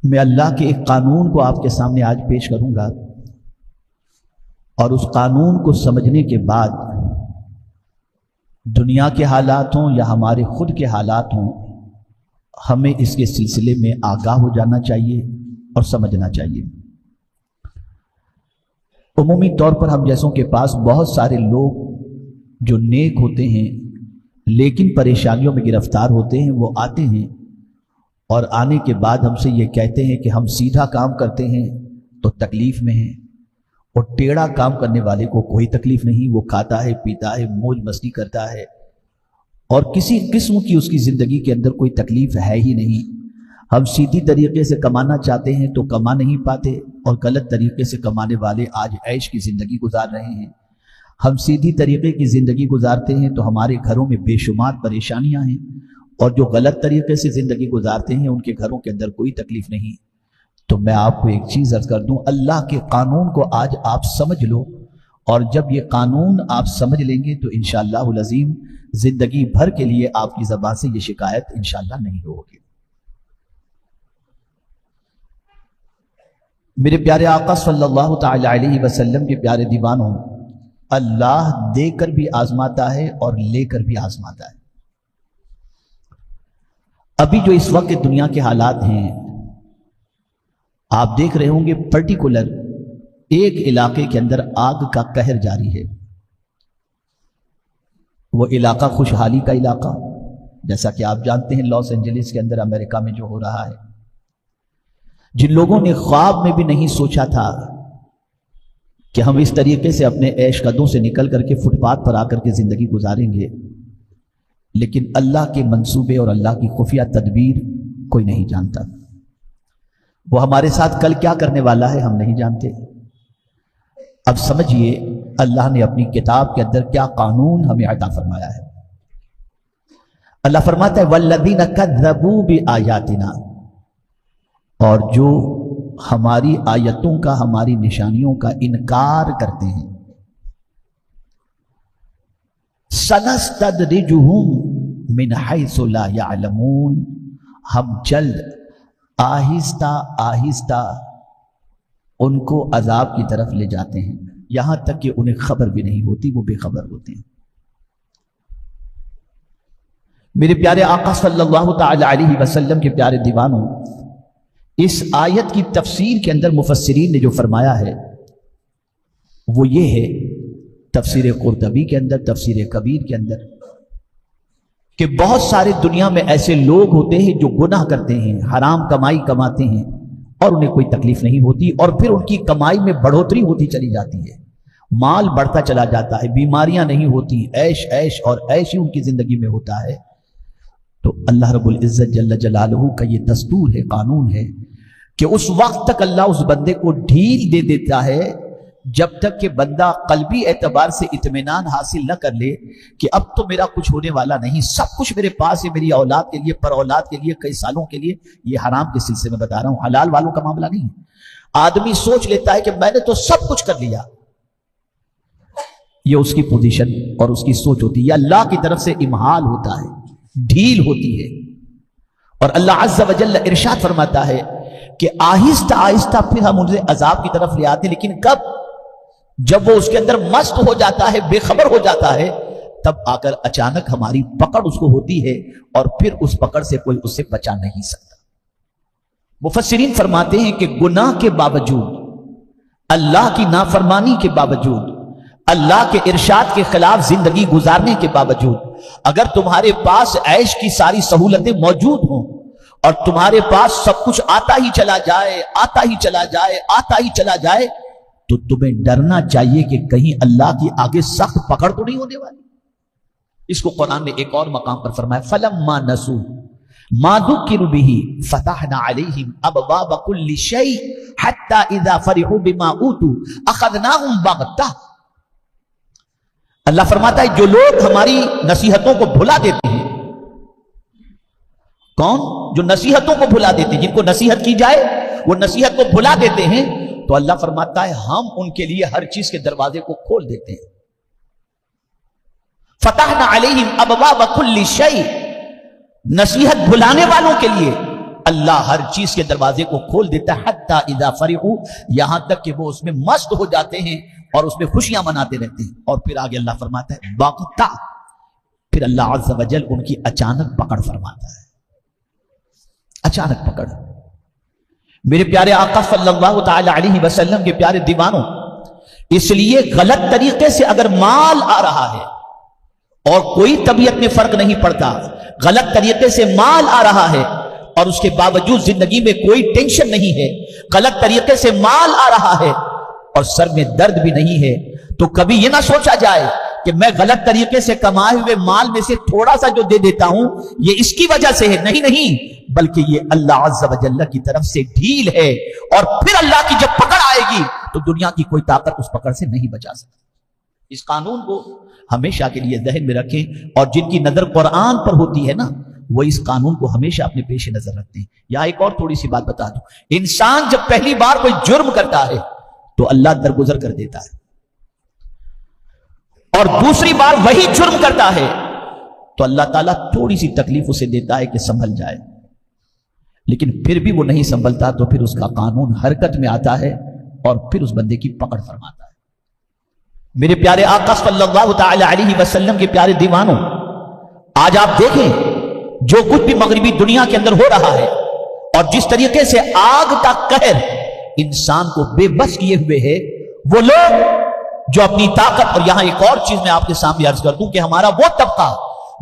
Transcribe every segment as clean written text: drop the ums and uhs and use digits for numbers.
میں اللہ کے ایک قانون کو آپ کے سامنے آج پیش کروں گا، اور اس قانون کو سمجھنے کے بعد دنیا کے حالات ہوں یا ہمارے خود کے حالات ہوں، ہمیں اس کے سلسلے میں آگاہ ہو جانا چاہیے اور سمجھنا چاہیے۔ عمومی طور پر ہم جیسوں کے پاس بہت سارے لوگ جو نیک ہوتے ہیں لیکن پریشانیوں میں گرفتار ہوتے ہیں، وہ آتے ہیں اور آنے کے بعد ہم سے یہ کہتے ہیں کہ ہم سیدھا کام کرتے ہیں تو تکلیف میں ہیں، اور ٹیڑھا کام کرنے والے کو کوئی تکلیف نہیں، وہ کھاتا ہے، پیتا ہے، موج مستی کرتا ہے، اور کسی قسم کی اس کی زندگی کے اندر کوئی تکلیف ہے ہی نہیں۔ ہم سیدھی طریقے سے کمانا چاہتے ہیں تو کما نہیں پاتے، اور غلط طریقے سے کمانے والے آج عیش کی زندگی گزار رہے ہیں۔ ہم سیدھی طریقے کی زندگی گزارتے ہیں تو ہمارے گھروں میں بے شمار پریشانیاں ہیں، اور جو غلط طریقے سے زندگی گزارتے ہیں ان کے گھروں کے اندر کوئی تکلیف نہیں۔ تو میں آپ کو ایک چیز عرض کر دوں، اللہ کے قانون کو آج آپ سمجھ لو، اور جب یہ قانون آپ سمجھ لیں گے تو انشاءاللہ العظیم زندگی بھر کے لیے آپ کی زبان سے یہ شکایت انشاءاللہ نہیں ہوگی۔ میرے پیارے آقا صلی اللہ تعالی علیہ وسلم کے پیارے دیوانوں، اللہ دے کر بھی آزماتا ہے اور لے کر بھی آزماتا ہے۔ ابھی جو اس وقت دنیا کے حالات ہیں، آپ دیکھ رہے ہوں گے پرٹیکولر ایک علاقے کے اندر آگ کا قہر جاری ہے۔ وہ علاقہ خوشحالی کا علاقہ، جیسا کہ آپ جانتے ہیں لاس اینجلس کے اندر امریکہ میں جو ہو رہا ہے، جن لوگوں نے خواب میں بھی نہیں سوچا تھا کہ ہم اس طریقے سے اپنے عیش قدوں سے نکل کر کے فٹ پاتھ پر آ کر کے زندگی گزاریں گے، لیکن اللہ کے منصوبے اور اللہ کی خفیہ تدبیر کوئی نہیں جانتا۔ وہ ہمارے ساتھ کل کیا کرنے والا ہے ہم نہیں جانتے۔ اب سمجھیے اللہ نے اپنی کتاب کے اندر کیا قانون ہمیں عطا فرمایا ہے۔ اللہ فرماتا ہے وَالَّذِينَ كَذَّبُوا بِآيَاتِنَا، اور جو ہماری آیتوں کا، ہماری نشانیوں کا انکار کرتے ہیں، سَنَسْتَدْرِجُهُمْ مِنْ حَيْثُ لَا يَعْلَمُونَ، ہم جلد آہستہ آہستہ ان کو عذاب کی طرف لے جاتے ہیں، یہاں تک کہ انہیں خبر بھی نہیں ہوتی، وہ بے خبر ہوتے ہیں۔ میرے پیارے آقا صلی اللہ تعالی علیہ وسلم کے پیارے دیوانوں، اس آیت کی تفسیر کے اندر مفسرین نے جو فرمایا ہے وہ یہ ہے، تفسیر قرطبی کے اندر، تفسیر کبیر کے اندر، کہ بہت سارے دنیا میں ایسے لوگ ہوتے ہیں جو گناہ کرتے ہیں، حرام کمائی کماتے ہیں اور انہیں کوئی تکلیف نہیں ہوتی، اور پھر ان کی کمائی میں بڑھوتری ہوتی چلی جاتی ہے، مال بڑھتا چلا جاتا ہے، بیماریاں نہیں ہوتی، عیش عیش اور عیش ہی ان کی زندگی میں ہوتا ہے۔ تو اللہ رب العزت جل جلالہ کا یہ دستور ہے، قانون ہے، کہ اس وقت تک اللہ اس بندے کو ڈھیل دے دیتا ہے جب تک کہ بندہ قلبی اعتبار سے اطمینان حاصل نہ کر لے کہ اب تو میرا کچھ ہونے والا نہیں، سب کچھ میرے پاس ہے، میری اولاد کے لیے، پر اولاد کے لیے، کئی سالوں کے لیے۔ یہ حرام کے سلسلے میں بتا رہا ہوں، حلال والوں کا معاملہ نہیں ہے۔ آدمی سوچ لیتا ہے کہ میں نے تو سب کچھ کر لیا، یہ اس کی پوزیشن اور اس کی سوچ ہوتی ہے، یہ اللہ کی طرف سے امہال ہوتا ہے، ڈھیل ہوتی ہے۔ اور اللہ عز و جل ارشاد فرماتا ہے کہ آہستہ آہستہ پھر ہم انہیں عذاب کی طرف لے آتے، لیکن کب؟ جب وہ اس کے اندر مست ہو جاتا ہے، بے خبر ہو جاتا ہے، تب آ کر اچانک ہماری پکڑ اس کو ہوتی ہے، اور پھر اس پکڑ سے کوئی اسے بچا نہیں سکتا۔ مفسرین فرماتے ہیں کہ گناہ کے باوجود، اللہ کی نافرمانی کے باوجود، اللہ کے ارشاد کے خلاف زندگی گزارنے کے باوجود، اگر تمہارے پاس عیش کی ساری سہولتیں موجود ہوں اور تمہارے پاس سب کچھ آتا ہی چلا جائے، آتا ہی چلا جائے، آتا ہی چلا جائے، تو تمہیں ڈرنا چاہیے کہ کہیں اللہ کی آگے سخت پکڑ تو نہیں ہونے والی۔ اس کو قرآن نے ایک اور مقام پر فرمایا فَلَمَّا نَسُوا مَا ذُكِّرُوا بِهِ فَتَحْنَا عَلَيْهِمْ أَبْوَابَ كُلِّ شَيْءٍ حَتَّى إِذَا فَرِحُوا بِمَا أُوتُوا أَخَذْنَاهُمْ بَغْتَةً۔ اللہ فرماتا ہے جو لوگ ہماری نصیحتوں کو بھلا دیتے ہیں، کون؟ جو نصیحتوں کو بھلا دیتے ہیں، جن کو نصیحت کی جائے وہ نصیحت کو بھلا دیتے ہیں، تو اللہ فرماتا ہے ہم ان کے لیے ہر چیز کے دروازے کو کھول دیتے ہیں۔ فتحنا علیہم ابواب کل شیء، نصیحت بھلانے والوں کے لیے اللہ ہر چیز کے دروازے کو کھول دیتا ہے، حتی اذا فرحوا، یہاں تک کہ وہ اس میں مست ہو جاتے ہیں اور اس میں خوشیاں مناتے رہتے ہیں۔ اور پھر آگے اللہ فرماتا ہے باقتا، پھر اللہ عز و جل ان کی اچانک پکڑ فرماتا ہے، اچانک پکڑ۔ میرے پیارے آقا صلی اللہ تعالی علیہ وسلم کے پیارے دیوانوں، اس لیے غلط طریقے سے اگر مال آ رہا ہے اور کوئی طبیعت میں فرق نہیں پڑتا، غلط طریقے سے مال آ رہا ہے اور اس کے باوجود زندگی میں کوئی ٹینشن نہیں ہے، غلط طریقے سے مال آ رہا ہے اور سر میں درد بھی نہیں ہے، تو کبھی یہ نہ سوچا جائے کہ میں غلط طریقے سے کمائے ہوئے مال میں سے تھوڑا سا جو دے دیتا ہوں یہ اس کی وجہ سے ہے، نہیں نہیں، بلکہ یہ اللہ عز و جل کی طرف سے ڈھیل ہے، اور پھر اللہ کی جب پکڑ آئے گی تو دنیا کی کوئی طاقت اس پکڑ سے نہیں بچا سکتی۔ اس قانون کو ہمیشہ کے لیے ذہن میں رکھیں، اور جن کی نظر قرآن پر ہوتی ہے نا، وہ اس قانون کو ہمیشہ اپنے پیش نظر رکھتے ہیں۔ یہاں ایک اور تھوڑی سی بات بتا دوں، انسان جب پہلی بار کوئی جرم کرتا ہے تو اللہ درگزر کر دیتا ہے، اور دوسری بار وہی جرم کرتا ہے تو اللہ تعالیٰ تھوڑی سی تکلیف اسے دیتا ہے کہ سنبھل جائے، لیکن پھر بھی وہ نہیں سنبھلتا تو پھر اس کا قانون حرکت میں آتا ہے اور پھر اس بندے کی پکڑ فرماتا ہے۔ میرے پیارے آقا صلی اللہ تعالی علیہ وسلم کے پیارے دیوانوں، آج آپ دیکھیں جو کچھ بھی مغربی دنیا کے اندر ہو رہا ہے اور جس طریقے سے آگ کا قہر انسان کو بے بس کیے ہوئے ہے، وہ لوگ جو اپنی طاقت، اور یہاں ایک اور چیز میں آپ کے سامنے عرض کر دوں کہ ہمارا وہ طبقہ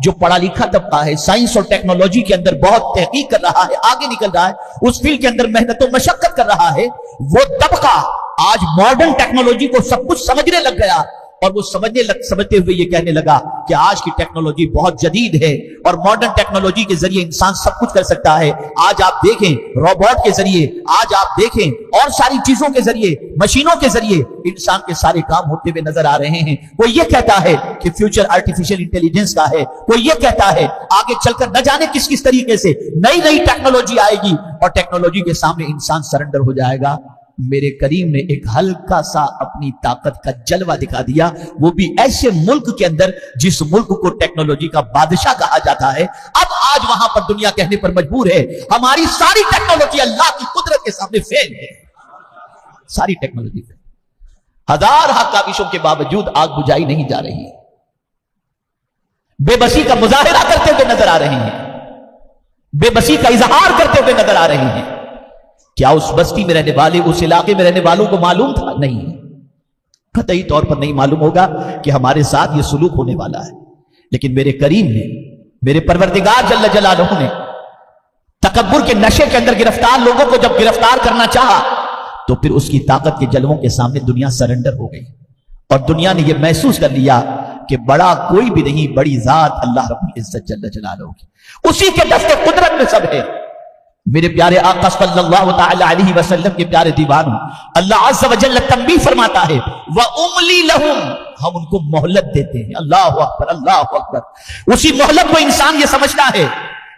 جو پڑھا لکھا طبقہ ہے، سائنس اور ٹیکنالوجی کے اندر بہت تحقیق کر رہا ہے، آگے نکل رہا ہے، اس فیلڈ کے اندر محنت و مشقت کر رہا ہے، وہ طبقہ آج ماڈرن ٹیکنالوجی کو سب کچھ سمجھنے لگ گیا، اور وہ سمجھتے ہوئے یہ کہنے لگا کہ آج کی ٹیکنالوجی بہت جدید ہے اور ماڈرن ٹیکنالوجی کے ذریعے انسان سب کچھ کر سکتا ہے۔ آج آپ دیکھیں روبوٹ کے ذریعے، آج آپ دیکھیں اور ساری چیزوں کے ذریعے، مشینوں کے ذریعے انسان کے سارے کام ہوتے ہوئے نظر آ رہے ہیں۔ کوئی یہ کہتا ہے کہ فیوچر آرٹیفیشل انٹیلیجنس کا ہے، کوئی یہ کہتا ہے آگے چل کر نہ جانے کس کس طریقے سے نئی نئی ٹیکنالوجی آئے گی اور ٹیکنالوجی کے سامنے انسان سرنڈر ہو جائے گا۔ میرے کریم نے ایک ہلکا سا اپنی طاقت کا جلوہ دکھا دیا، وہ بھی ایسے ملک کے اندر جس ملک کو ٹیکنالوجی کا بادشاہ کہا جاتا ہے۔ اب آج وہاں پر دنیا کہنے پر مجبور ہے ہماری ساری ٹیکنالوجی اللہ کی قدرت کے سامنے فیل ہے، ساری ٹیکنالوجی فیل۔ ہزار کاوشوں کے باوجود آگ بجھائی نہیں جا رہی، بے بسی کا مظاہرہ کرتے ہوئے نظر آ رہے ہیں، بے بسی کا اظہار کرتے ہوئے نظر آ رہے ہیں۔ کیا اس بستی میں رہنے والے، اس علاقے میں رہنے والوں کو معلوم تھا؟ نہیں، قطعی طور پر نہیں معلوم ہوگا کہ ہمارے ساتھ یہ سلوک ہونے والا ہے، لیکن میرے کریم نے، میرے پروردگار جل جلالہ نے تکبر کے نشے کے اندر گرفتار لوگوں کو جب گرفتار کرنا چاہا تو پھر اس کی طاقت کے جلووں کے سامنے دنیا سرنڈر ہو گئی، اور دنیا نے یہ محسوس کر لیا کہ بڑا کوئی بھی نہیں، بڑی ذات اللہ رب العزت جل جلالہ کی، اسی کے دست قدرت میں سب ہے۔ میرے پیارے آقا صلی اللہ تعالی علیہ وسلم کے پیارے دیوانوں، اللہ عز و جل تنبیہ فرماتا ہے وَأُمْلِي لَهُمْ، ہم ان کو مہلت دیتے ہیں۔ اللہ اکبر، اللہ اکبر۔ اسی مہلت کو انسان یہ سمجھتا ہے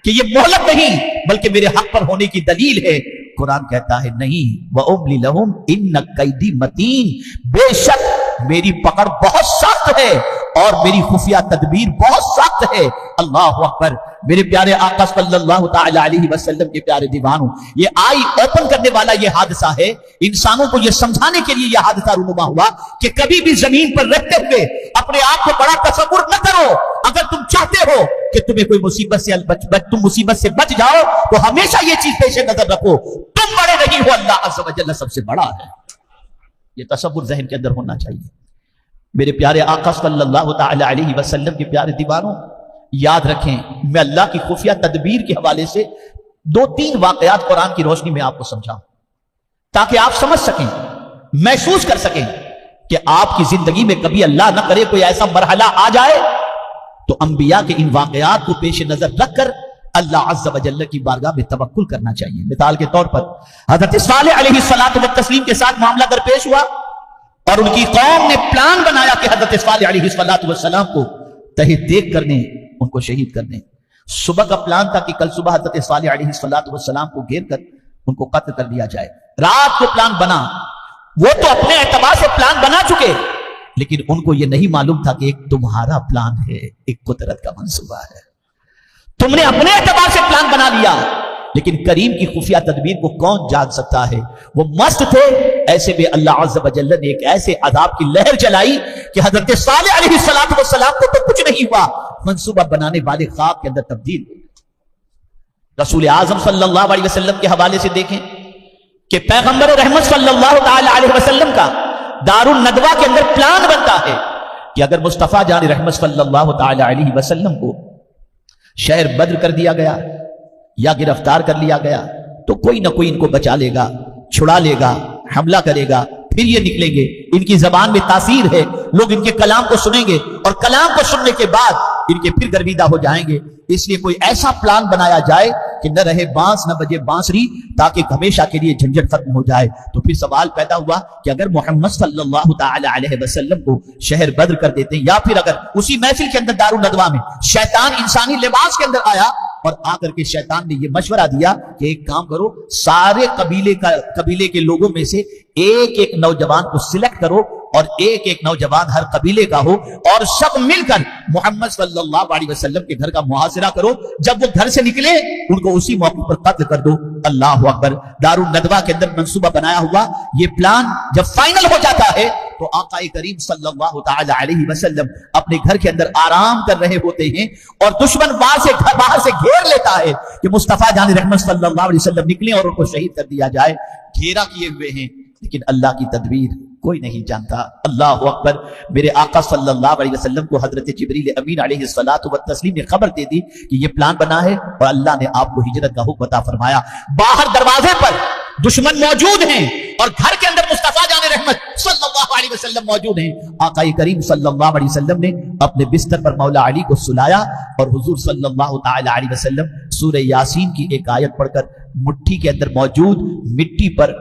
کہ یہ مہلت نہیں بلکہ میرے حق پر ہونے کی دلیل ہے۔ قرآن کہتا ہے نہیں، وَأُمْلِي لَهُمْ إِنَّ كَيْدِي مَتِينٌ، بے شک میری پکڑ بہت سخت ہے اور میری خفیہ تدبیر بہت سخت ہے۔ اللہ اکبر۔ میرے پیارے آقا صلی اللہ تعالی علیہ وسلم کے پیارے دیوانوں، یہ آئی اوپن کرنے والا یہ حادثہ ہے، انسانوں کو یہ سمجھانے کے لیے یہ حادثہ رونما ہوا کہ کبھی بھی زمین پر رہتے ہوئے اپنے آپ کو بڑا تصور نہ کرو۔ اگر تم چاہتے ہو کہ تمہیں کوئی مصیبت سے تم مصیبت سے بچ جاؤ تو ہمیشہ یہ چیز پیش نظر رکھو، تم بڑے نہیں ہو، اللہ عز و جل سب سے بڑا ہے۔ یہ تصور ذہن کے اندر ہونا چاہیے۔ میرے پیارے آقا صلی اللہ تعالی علیہ وسلم کے پیارے دیوانوں، یاد رکھیں، میں اللہ کی خفیہ تدبیر کے حوالے سے 2-3 واقعات قرآن کی روشنی میں آپ کو سمجھاؤں تاکہ آپ سمجھ سکیں، محسوس کر سکیں کہ آپ کی زندگی میں کبھی اللہ نہ کرے کوئی ایسا مرحلہ آ جائے تو انبیاء کے ان واقعات کو پیش نظر رکھ کر اللہ عز و جل کی بارگاہ میں توکل کرنا چاہیے۔ مثال کے طور پر حضرت صالح علیہ الصلوۃ والتسلیم کے ساتھ معاملہ درپیش ہوا اور ان کی قوم نے پلان بنایا کہ حضرت صالح علیہ الصلوۃ والسلام کو تہہ دیکھ کرنے، ان کو شہید کرنے۔ صبح کا پلان تھا کہ کل صبح حضرت صالح علیہ الصلوۃ والسلام کو گھیر کر ان کو قتل کر دیا جائے۔ رات کو پلان بنا، وہ تو اپنے اعتبار سے پلان بنا چکے، لیکن ان کو یہ نہیں معلوم تھا کہ ایک تمہارا پلان ہے، ایک قدرت کا منصوبہ ہے۔ تم نے اپنے اعتبار سے پلان بنا لیا، لیکن کریم کی خفیہ تدبیر کو کون جان سکتا ہے؟ وہ مست تھے، ایسے میں اللہ عز و جل نے ایک ایسے عذاب کی لہر چلائی کہ حضرت صالح علیہ السلام کو تو کچھ نہیں ہوا، منصوبہ بنانے والے خواب کے اندر تبدیل ہوئے۔ رسول اعظم صلی اللہ علیہ وسلم کے حوالے سے دیکھیں کہ پیغمبر رحمت صلی اللہ تعالی علیہ وسلم کا دار الندوہ کے اندر پلان بنتا ہے کہ اگر مصطفیٰ جان رحمت صلی اللہ تعالی علیہ وسلم کو شہر بدر کر دیا گیا یا گرفتار کر لیا گیا تو کوئی نہ کوئی ان کو بچا لے گا، چھڑا لے گا، حملہ کرے گا، پھر یہ نکلیں گے، ان کی زبان میں تاثیر ہے، لوگ ان کے کلام کو سنیں گے اور کلام کو سننے کے بعد ان کے پھر گرویدہ ہو جائیں گے۔ اس لیے کوئی ایسا پلان بنایا جائے کہ نہ رہے بانس نہ بجے بانسری، تاکہ ہمیشہ کے لیے جھنجھٹ ختم ہو جائے۔ تو پھر سوال پیدا ہوا کہ اگر محمد صلی اللہ تعالی علیہ وسلم کو شہر بدر کر دیتے ہیں، یا پھر اگر اسی محفل کے اندر دار الندوہ میں شیطان انسانی لباس کے اندر آیا اور آ کر کے شیطان نے یہ مشورہ دیا کہ ایک کام کرو، سارے قبیلے کے لوگوں میں سے ایک ایک نوجوان کو سلیکٹ کرو اور ایک ایک نوجوان ہر قبیلے کا ہو اور سب مل کر محمد صلی اللہ علیہ وسلم کے گھر کا محاصرہ کرو، جب وہ گھر سے نکلے ان کو اسی موقع پر قتل کر دو۔ اللہ اکبر۔ دار الندوہ کے اندر منصوبہ بنایا ہوا یہ پلان جب فائنل ہو جاتا ہے تو آقا کریم صلی اللہ تعالی علیہ وسلم اپنے گھر کے اندر آرام کر رہے ہوتے ہیں اور دشمن باہر سے گھیر لیتا ہے کہ مصطفیٰ جان رحمت صلی اللہ علیہ وسلم نکلیں اور ان کو شہید کر دیا جائے۔ گھیرا کیے ہوئے ہیں، لیکن اللہ کی تدبیر کوئی نہیں جانتا۔ اللہ اکبر۔ میرے آقا صلی اللہ علیہ وسلم کو حضرت جبریل امین علیہ الصلوۃ والتسلیم نے خبر دے دی کہ یہ پلان بنا ہے اور اللہ نے آپ کو ہجرت کا حکم عطا فرمایا۔ باہر دروازے پر دشمن موجود ہیں اور گھر کے اندر مصطفیٰ جان رحمت صلی اللہ علیہ وسلم موجود ہیں۔ آقا کریم صلی اللہ علیہ وسلم نے اپنے بستر پر مولا علی کو سلایا اور حضور صلی اللہ تعالی علیہ وسلم سورہ یاسین کی ایک آیت پڑھ کر مٹھی کے اندر موجود مٹی پر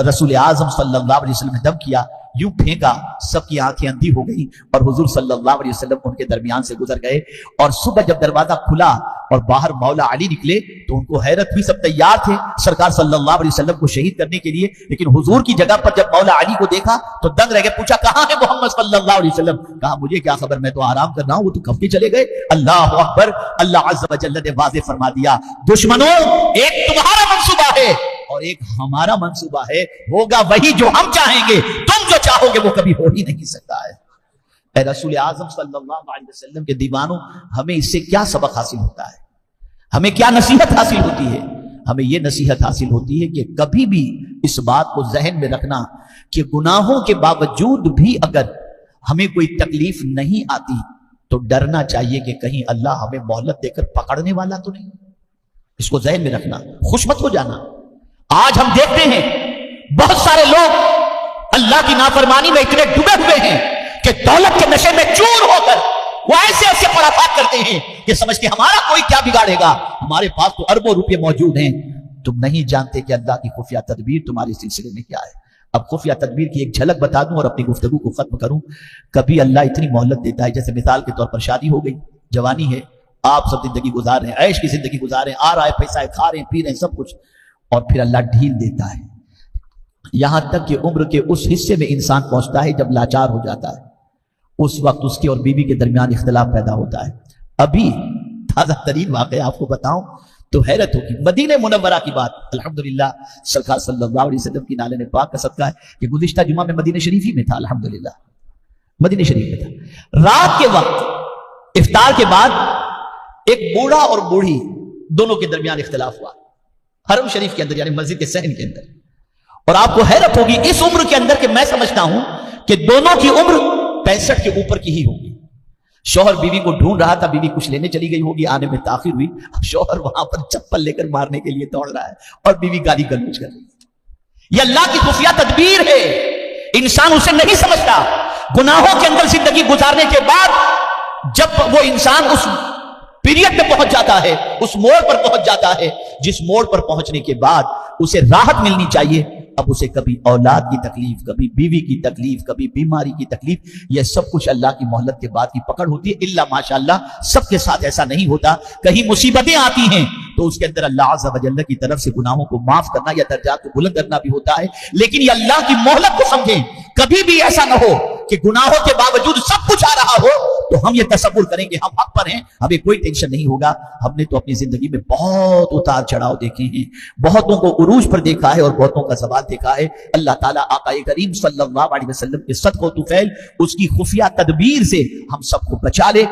رسول اعظم صلی اللہ علیہ وسلم نے دم کیا، یوں پھینکا، سب کی آنکھیں اندھی ہو گئی اور حضور صلی اللہ علیہ وسلم ان کے درمیان سے گزر گئے۔ اور صبح جب دروازہ کھلا اور باہر مولا علی نکلے تو ان کو حیرت ہوئی، سب تیار تھے سرکار صلی اللہ علیہ وسلم کو شہید کرنے کے لیے، لیکن حضور کی جگہ پر جب مولا علی کو دیکھا تو دنگ رہ گئے۔ پوچھا کہاں ہے محمد صلی اللہ علیہ وسلم؟ کہا مجھے کیا خبر، میں تو آرام کر رہا ہوں، وہ تو کب کے چلے گئے۔ اللہ اکبر۔ اللہ عز و جل نے واضح فرما دیا دشمنوں ایک تمہارا منصوبہ ہے اور ایک ہمارا منصوبہ ہے، ہوگا وہی جو ہم چاہیں گے، تم جو چاہو گے وہ کبھی ہو ہی نہیں سکتا ہے۔ اے رسول اعظم صلی اللہ علیہ وسلم کے دیوانوں، ہمیں اس سے کیا سبق حاصل ہوتا ہے؟ ہمیں کیا نصیحت حاصل ہوتی ہے؟ ہمیں یہ نصیحت حاصل ہوتی ہے کہ کبھی بھی اس بات کو ذہن میں رکھنا کہ گناہوں کے باوجود بھی اگر ہمیں کوئی تکلیف نہیں آتی تو ڈرنا چاہیے کہ کہیں اللہ ہمیں مہلت دے کر پکڑنے والا تو نہیں۔ اس کو ذہن میں رکھنا، خوش مت ہو جانا۔ آج ہم دیکھتے ہیں بہت سارے لوگ اللہ کی نافرمانی میں اتنے ڈوبے ہوئے ہیں کہ دولت کے نشے میں چور ہو کر وہ ایسے ایسے خرافات کرتے ہیں کہ سمجھتے ہمارا کوئی کیا بگاڑے گا، ہمارے پاس تو اربوں روپے موجود ہیں۔ تم نہیں جانتے کہ اللہ کی خفیہ تدبیر تمہارے سلسلے میں کیا ہے۔ اب خفیہ تدبیر کی ایک جھلک بتا دوں اور اپنی گفتگو کو ختم کروں۔ کبھی اللہ اتنی مہلت دیتا ہے، جیسے مثال کے طور پر شادی ہو گئی، جوانی ہے، آپ سب زندگی گزار رہے ہیں، عیش کی زندگی گزار رہے ہیں، آ رہا ہے پیسہ ہے، کھا رہے ہیں، پی رہے ہیں، سب کچھ، اور پھر اللہ ڈھیل دیتا ہے یہاں تک کہ عمر کے اس حصے میں انسان پہنچتا ہے جب لاچار ہو جاتا ہے۔ اس وقت اس کے اور بیوی کے درمیان اختلاف پیدا ہوتا ہے۔ ابھی تازہ ترین واقعہ آپ کو بتاؤں تو حیرت ہوگی۔ مدینہ منورہ کی بات، الحمدللہ سرکار صلی اللہ علیہ وسلم کی نالے پاک کا صدقہ ہے کہ گزشتہ جمعہ میں مدینہ شریف ہی میں تھا، الحمدللہ مدینہ شریف میں تھا۔ رات کے وقت افطار کے بعد ایک بوڑھا اور بوڑھی دونوں کے درمیان اختلاف ہوا حرم شریف کے اندر، یعنی مسجد کے صحن کے اندر۔ اور آپ کو حیرت ہوگی اس عمر کے اندر کہ میں سمجھتا ہوں کہ دونوں کی عمر 65 کے اوپر کی ہی ہوگی۔ شوہر بیوی کو ڈھونڈ رہا تھا، بیوی کچھ لینے چلی گئی ہوگی، آنے میں تاخیر ہوئی، شوہر وہاں پر چپل لے کر مارنے کے لیے دوڑ رہا ہے اور بیوی گالی گلوچ کر رہی ہے۔ یہ اللہ کی خفیہ تدبیر ہے، انسان اسے نہیں سمجھتا۔ گناہوں کے اندر زندگی گزارنے کے بعد جب وہ انسان اس پیریڈ میں پہنچ جاتا ہے، اس موڑ پر پہنچ جاتا ہے جس موڑ پر پہنچنے کے بعد اسے راحت ملنی چاہیے، اب اسے کبھی اولاد کی تکلیف، کبھی بیوی کی تکلیف، کبھی بیماری کی تکلیف، یہ سب کچھ اللہ کی مہلت کے بعد کی پکڑ ہوتی ہے۔ الا ماشاءاللہ سب کے ساتھ ایسا نہیں ہوتا، کہیں مصیبتیں آتی ہیں تو اس کے اندر اللہ عز و جل کی طرف سے گناہوں کو معاف کرنا یا درجات کو بلند کرنا بھی ہوتا ہے، لیکن یہ اللہ کی مہلت کو سمجھیں۔ کبھی بھی ایسا نہ ہو کہ گناہوں کے باوجود سب کچھ آ رہا ہو تو ہم یہ تصور کریں کہ ہم حق پر ہیں, ہمیں کوئی ٹینشن نہیں ہوگا. ہم نے تو اپنی زندگی میں بہت اتار چڑھاؤ دیکھے ہیں, بہتوں کو عروج پر دیکھا ہے اور بہتوں کا زوال دیکھا ہے. اللہ تعالیٰ آقا کریم صلی اللہ علیہ وسلم کے صدقہ و طفیل اس کی خفیہ تدبیر سے ہم سب کو بچا لے.